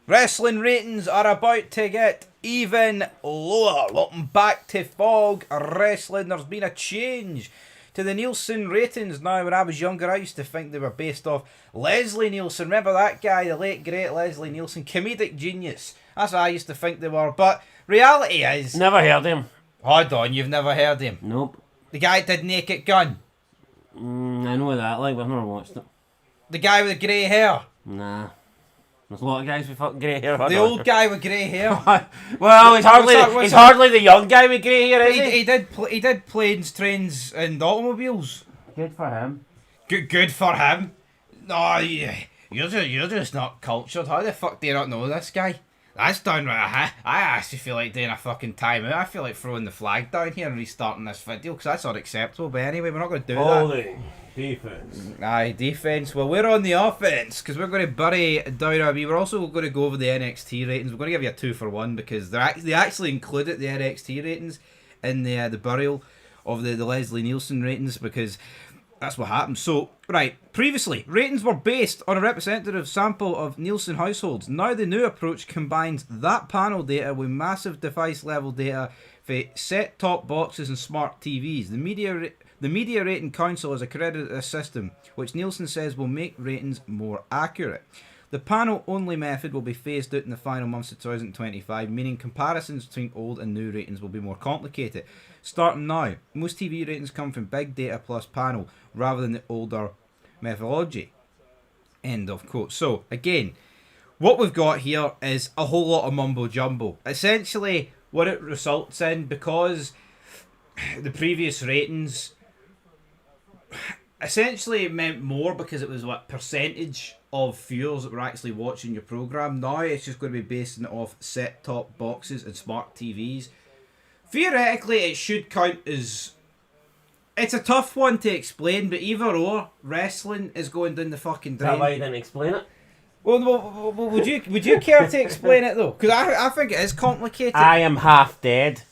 Wrestling ratings are about to get even lower. Welcome back to Fog Wrestling. There's been a change to the Nielsen ratings now. When I was younger, I used to think they were based off Leslie Nielsen. Remember that guy, the late great Leslie Nielsen? Comedic genius. That's what I used to think they were. But reality is... Never heard him. Hold on, you've never heard him? Nope. The guy that did Naked Gun? I know that, like, but I've never watched it. The guy with the grey hair? Nah. There's a lot of guys with fucking grey hair. The old guy with grey hair? Well, he's hardly the young guy with grey hair, is he? He did planes, trains and automobiles. Good for him. Good for him. No, you're just not cultured. How the fuck do you not know this guy? That's downright. I actually feel like doing a fucking timeout. I feel like throwing the flag down here and restarting this video because that's unacceptable. But anyway, we're not going to do that. Holding. Defense. Aye, defense. Well, we're on the offense because we're going to bury WWE. We're also going to go over the NXT ratings. We're going to give you a 2-for-1 because they actually included the NXT ratings in the burial of the Leslie Nielsen ratings because that's what happened. So, right, previously, ratings were based on a representative sample of Nielsen households. Now the new approach combines that panel data with massive device level data for set-top boxes and smart TVs. The Media Rating Council has accredited a system which Nielsen says will make ratings more accurate. The panel-only method will be phased out in the final months of 2025, meaning comparisons between old and new ratings will be more complicated. Starting now, most TV ratings come from big data plus panel rather than the older methodology. End of quote. So, again, what we've got here is a whole lot of mumbo-jumbo. Essentially, what it results in, because the previous ratings essentially it meant more because it was what percentage of viewers that were actually watching your program. Now it's just going to be based off set-top boxes and smart TVs. Theoretically, it should count as... It's a tough one to explain, but either or, wrestling is going down the fucking drain. Is that why you didn't explain it? Well, would you care to explain it though? Because I think it is complicated. I am half dead.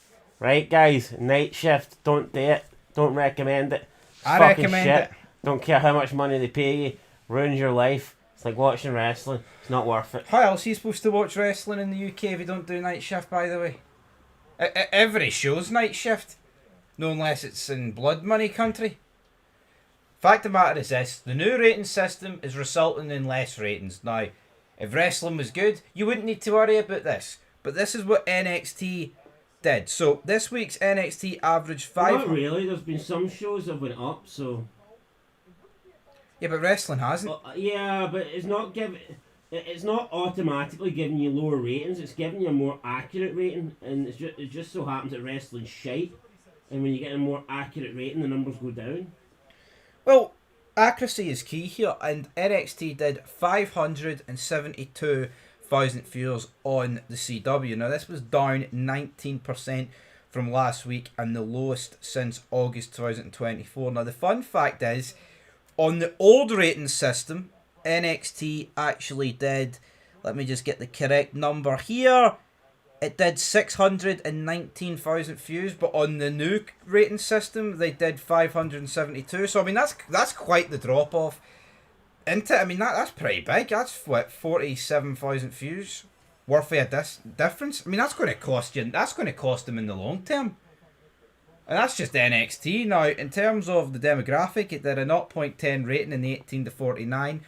Right, guys? Night shift. Don't do it. Don't recommend it. I recommend it. Don't care how much money they pay you. Ruins your life. It's like watching wrestling. It's not worth it. How else are you supposed to watch wrestling in the UK if you don't do night shift, by the way? Every show's night shift. No, unless it's in blood money country. Fact of the matter is this. The new rating system is resulting in less ratings. Now, if wrestling was good, you wouldn't need to worry about this. But this is what NXT did. So, this week's NXT averaged 5... Not really. There's been some shows that went up, so... Yeah, but wrestling hasn't. Yeah, but it's not giving... It's not automatically giving you lower ratings. It's giving you a more accurate rating, and it just so happens that wrestling's shite. And when you get a more accurate rating, the numbers go down. Well, accuracy is key here, and NXT did 572,000 viewers on the CW. Now, this was down 19% from last week and the lowest since August 2024. Now, the fun fact is, on the old rating system, NXT actually did, let me just get the correct number here, it did 619,000 views, but on the new rating system, they did 572. So, I mean, that's quite the drop-off. Isn't it? I mean, that's pretty big. That's, what, 47,000 views worth of a difference? I mean, that's going to cost them in the long term. And that's just NXT. Now, in terms of the demographic, it did a 0.10 rating in the 18 to 49,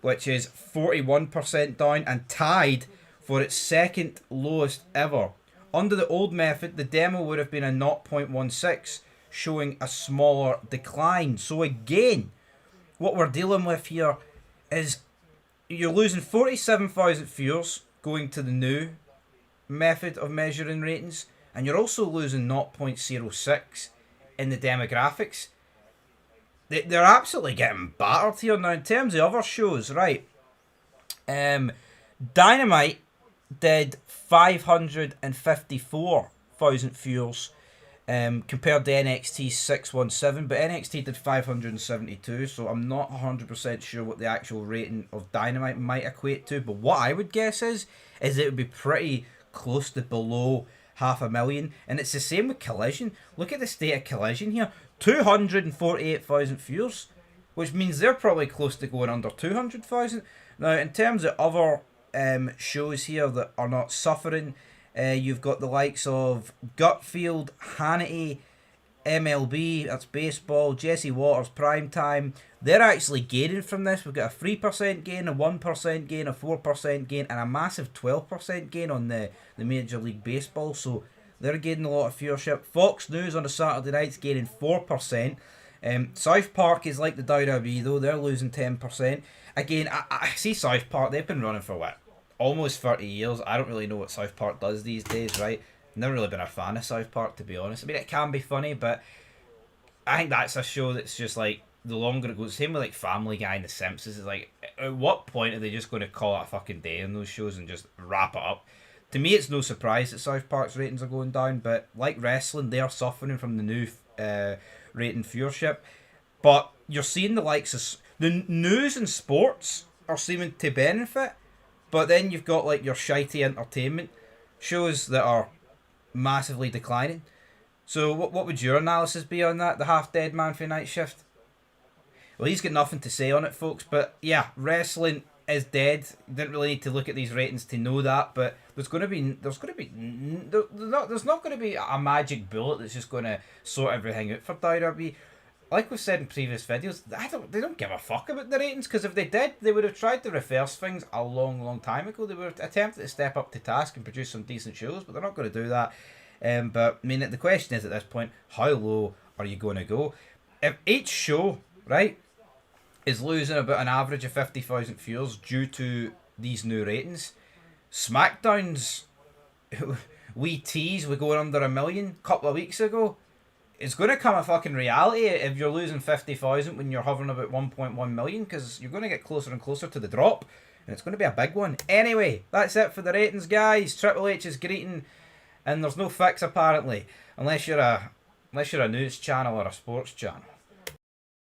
which is 41% down and tied for its second lowest ever. Under the old method, the demo would have been a 0.16, showing a smaller decline. So again, what we're dealing with here is you're losing 47,000 viewers going to the new method of measuring ratings, and you're also losing 0.06 in the demographics. They're absolutely getting battered here. Now, in terms of other shows, right, Dynamite did 554,000 viewers compared to NXT's 617, but NXT did 572, so I'm not 100% sure what the actual rating of Dynamite might equate to, but what I would guess is it would be pretty close to below 500,000, and it's the same with Collision. Look at the state of Collision here, 248,000 viewers, which means they're probably close to going under 200,000. Now, in terms of other shows here that are not suffering. You've got the likes of Gutfield, Hannity, MLB, that's baseball, Jesse Waters, Primetime. They're actually gaining from this. We've got a 3% gain, a 1% gain, a 4% gain, and a massive 12% gain on the Major League Baseball. So they're gaining a lot of viewership. Fox News on a Saturday night's gaining 4%. South Park is like the WWE though, they're losing 10%. Again, I see South Park, they've been running for what? Almost 30 years. I don't really know what South Park does these days, right? Never really been a fan of South Park, to be honest. I mean, it can be funny, but I think that's a show that's just like, the longer it goes, same with like Family Guy and The Simpsons, is like, at what point are they just going to call it a fucking day in those shows and just wrap it up? To me, it's no surprise that South Park's ratings are going down, but like wrestling, they are suffering from the new rating viewership. But you're seeing the likes of the news and sports are seeming to benefit, but then you've got like your shitey entertainment shows that are massively declining. So what would your analysis be on that? The half dead man for Night Shift? Well, he's got nothing to say on it, folks. But yeah, wrestling is dead. You didn't really need to look at these ratings to know that. But there's not going to be a magic bullet that's just going to sort everything out for WWE. Like we've said in previous videos, they don't give a fuck about the ratings, because if they did, they would have tried to reverse things a long time ago. They would have attempted to step up to task and produce some decent shows, but they're not going to do that. But I mean, the question is at this point, how low are you going to go? If each show, right, is losing about an average of 50,000 viewers due to these new ratings, SmackDown's wee tease with going under 1 million a couple of weeks ago, it's going to come a fucking reality if you're losing 50,000 when you're hovering about 1.1 million, because you're going to get closer and closer to the drop, and it's going to be a big one. Anyway, that's it for the ratings, guys. Triple H is greeting, and there's no fix apparently, unless you're a news channel or a sports channel.